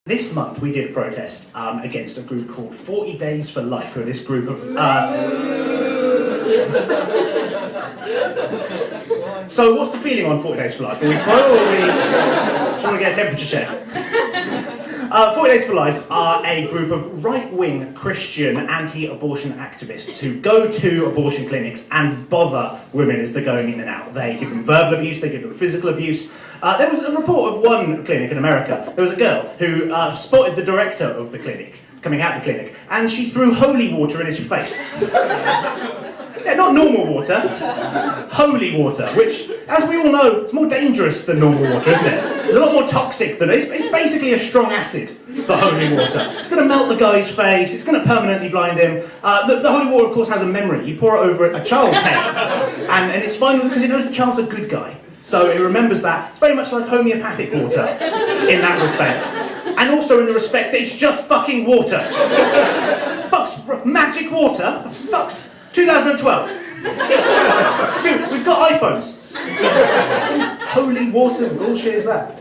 This month we did a protest against a group called 40 Days for Life, who are this group of... So what's the feeling on 40 Days for Life? Are we pro or are we just want to get a temperature check? 40 Days for Life are a group of right-wing Christian anti-abortion activists who go to abortion clinics and bother women as they're going in and out. They give them verbal abuse, they give them physical abuse. There was a report of one clinic in America. There was a girl who spotted the director of the clinic coming out of the clinic, and she threw holy water in his face. Yeah, not normal water, holy water, which, as we all know, is more dangerous than normal water, isn't it? It's a lot more toxic than it. It's basically a strong acid, the holy water. It's going to melt the guy's face, it's going to permanently blind him. The holy water, of course, has a memory. You pour it over a child's head, and it's fine because it knows the child's a good guy. So it remembers that. It's very much like homeopathic water in that respect. And also in the respect that it's just fucking water. Fuck's magic water. Fuck's 2012. Dude, we've got iPhones. Holy water, what bullshit is that?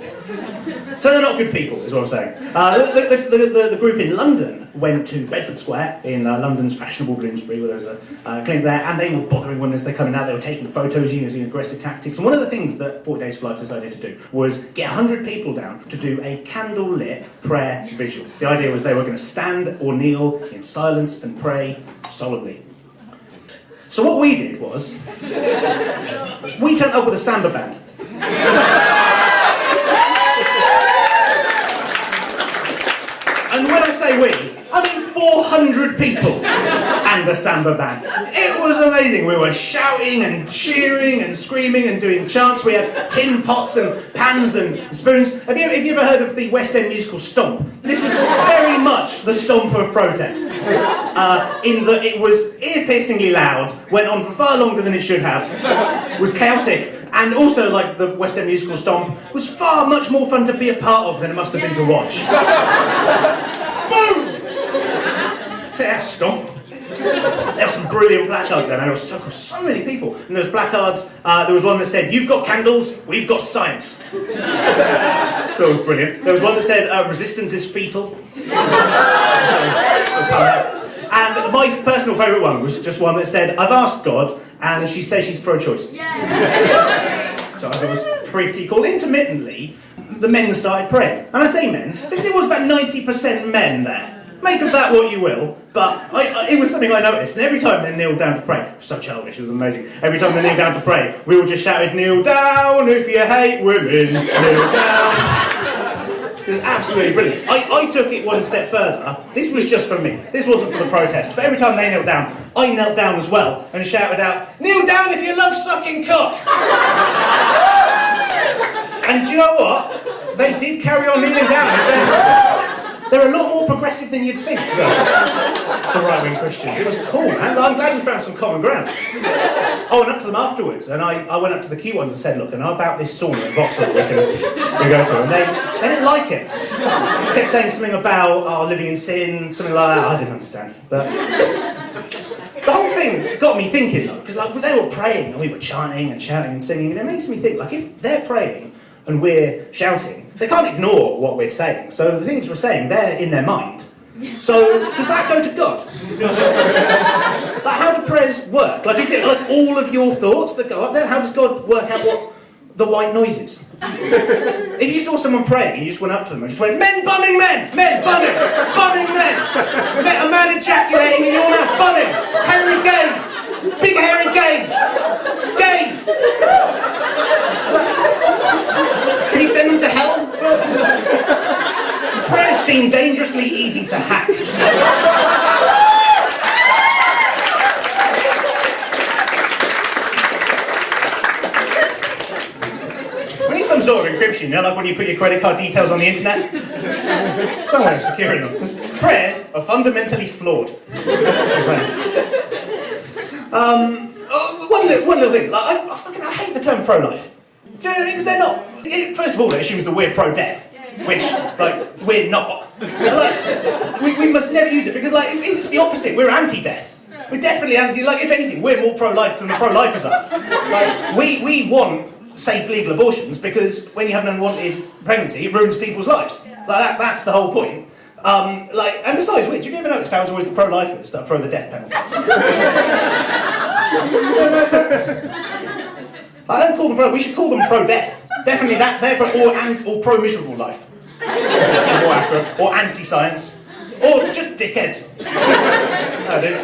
So they're not good people, is what I'm saying. The group in London went to Bedford Square in London's fashionable Bloomsbury, where there was a clinic there, and they were bothering women as they're coming out. They were taking photos, using aggressive tactics. And one of the things that 40 Days for Life decided to do was get 100 people down to do a candle-lit prayer vigil. The idea was they were going to stand or kneel in silence and pray solemnly. So what we did was, we turned up with a samba band. And when I say we, I mean 400 people and a samba band. It was amazing. We were shouting and cheering and screaming and doing chants. We had tin pots and pans and spoons. Have you ever heard of the West End musical Stomp? This was very much the stomp of protests. In that it was ear-piercingly loud, went on for far longer than it should have, was chaotic, and also, like the West End musical Stomp, was far much more fun to be a part of than it must have been to watch. Boom! Yeah, Stomp. There were some brilliant placards there, man. There was so many people. And those placards, there was one that said, "You've got candles, we've got science." That was brilliant. There was one that said, "Resistance is fetal." And my personal favourite one was just one that said, "I've asked God, and she says she's pro-choice." Yeah. So I thought it was pretty cool. Intermittently, the men started praying. And I say men, because it was about 90% men there. Make of that what you will, but it was something I noticed. And every time they kneeled down to pray, so childish, it was amazing. Every time they kneeled down to pray, we all just shouted, "Kneel down if you hate women, kneel down." It was absolutely brilliant. I took it one step further. This was just for me. This wasn't for the protest. But every time they knelt down, I knelt down as well and shouted out, "Kneel down if you love sucking cock!" And do you know what? They did carry on kneeling down. They're a lot more progressive than you'd think, though, the right-wing Christians. It was cool, man. I'm glad we found some common ground. I went up to them afterwards, and I went up to the key ones and said, "Look, I know about this sauna in Vauxhall we can go to." And they didn't like it. They kept saying something about living in sin, something like that. I didn't understand. But the whole thing got me thinking, though, because like, they were praying, and we were chanting and shouting and singing, and it makes me think, like, if they're praying and we're shouting, they can't ignore what we're saying. So the things we're saying, they're in their mind. So does that go to God? Like, how do prayers work? Like, is it like all of your thoughts that go up there? How does God work out what the white noise is? If you saw someone praying and you just went up to them and just went, "Men bumming men! Men bumming! Bumming men! A man ejaculating in your mouth! Bumming! Hairy gays! Big hairy gays! Gays!" Can you send them to hell? Prayers seem dangerously easy to hack. We need some sort of encryption, you know, like when you put your credit card details on the internet. Some way of securing them. Prayers are fundamentally flawed. One little thing. Like, I hate the term pro-life. Do you know what I mean? Because they're not. First of all, it assumes that we're pro-death, which, like, we're not. Like, we must never use it because, like, it's the opposite. We're anti-death. We're definitely anti. Like, if anything, we're more pro-life than the pro-lifers are. Like, we want safe legal abortions, because when you have an unwanted pregnancy, it ruins people's lives. Like that's the whole point. And besides which, have you ever noticed how it's always the pro-lifers that are pro the death penalty? I don't call them pro. We should call them pro-death. Definitely that. They're or pro-miserable life. More accurate. Or anti-science. Or just dickheads. No, dude.